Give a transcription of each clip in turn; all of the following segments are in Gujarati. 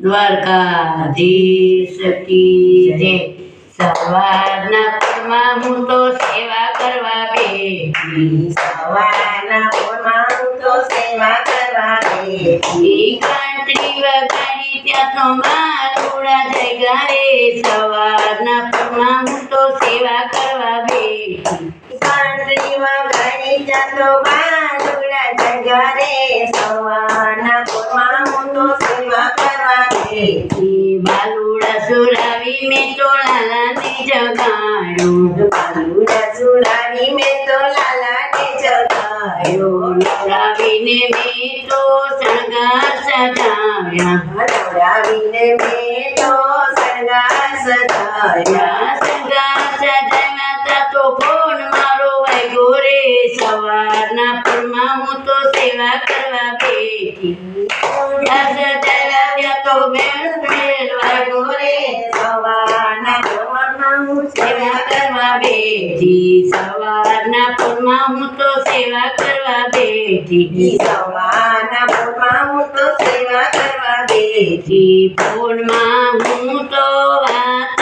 દ્વારકાધીશ કી જય। સવારના પોરમાં હું તો સેવા કરવા બેઠી, સવારના પોરમાં હું તો સેવા કરવા બેઠી। ઘંટડી વગાડી ત્યાં તો મારુડા જગ્યા રે, સવારના પોરમાં હું તો સેવા કરવા બેઠી। ઘંટડી વગાડી ત્યાં તો મારુડા જગ્યા રે, સવારના પોરમાં હું તો સેવા કરવા બેઠી। બાલુડા સુરાવી મેં તો લાલાને જગાડ્યો, બાલુડા સુરાવી મેં તો લાલાને જગાડ્યો। નવરાવીને મેં તો શણગાર સજાવ્યા, નવરાવીને મેં તો શણગાર સજાવ્યા। શણગાર સજાવ્યા તા તો ફોન મારો વાગ્યો રે, સવારના પોરમાં હું તો સેવા કરવા બેઠી। સજાવ્યા ત્યાં તો બેલ વાગ્યો રે, સવારના પોરમાં હું સેવા કરવા બેઠી। સવારના પોરમાં હું તો સેવા કરવા બેઠી। સવારના પોરમાં હું તો સેવા કરવા બેઠી પોરમાં હું તો વાત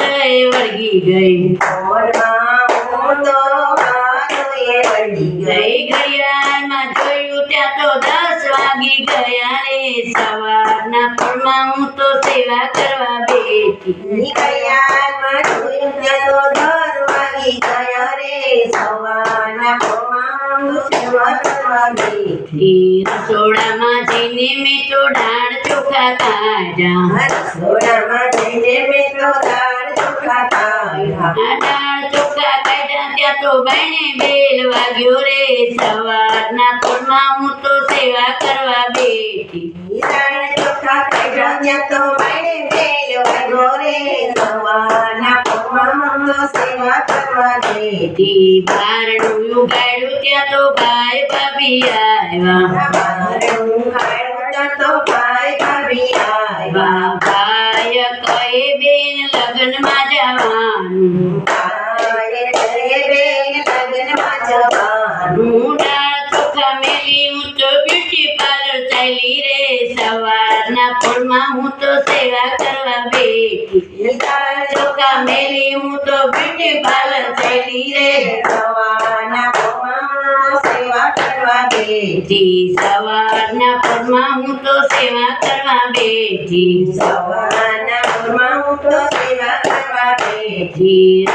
વળગી ગઈ, પોરમાં હું તો વાતોએ વળી ગઈ। ઘડિયાળમાં જોયું ત્યાં તો 10 વાગી ગયા રે, સવારના પોરમાં હું તો સેવા કરવા બેઠી। ઘડિયાળમાં જોયું ત્યાં તો 10 વાગી ગયા રે, સવારના પોરમાં હું સેવા કરવા બેઠી। રસોડામાં જઈને મેં તો દાળ ચોખા કાઢ્યા, રસોડામાં જઈને મેં તો દાળ ચોખા કાઢ્યા। દાળ ચોખા કાઢ્યા ત્યાં તો બાયણે બેલ વાગ્યો રે, સવારના પોરમાં હું તો સેવા કરવા બેઠી। દાળ ચોખા કાઢ્યા ત્યાં તો બાયણે બેલ વાગ્યો રે, સવારના પોરમાં હું તો સેવા કરવા બેઠી। બારણું ઉગાડ્યું ત્યાં તો ભાઈ ભાભી આવ્યા, બારણું ઉગાડ્યું તો ભાઈ ભાભી આવ્યા। ભાઈ કહે બેન લગ્નમાં જવાનું, ભાઈએ કહે બેન લગ્નમાં જવાનું। દાળ ચોખા મેલી હું તો બ્યુટી પાર્લર ચાલી રે, સવારના પોરમાં હું તો સેવા કરવા બેઠી। દાળ ચોખા મેલી હું તો બ્યુટી પાર્લર ચાલી રે, સવારના પોરમાં સેવા કરવા બેઠી। સવારના પોરમાં હું તો સેવા કરવા બેઠી। સવારના પોરમાં હું તો સેવા કરવા બેઠી।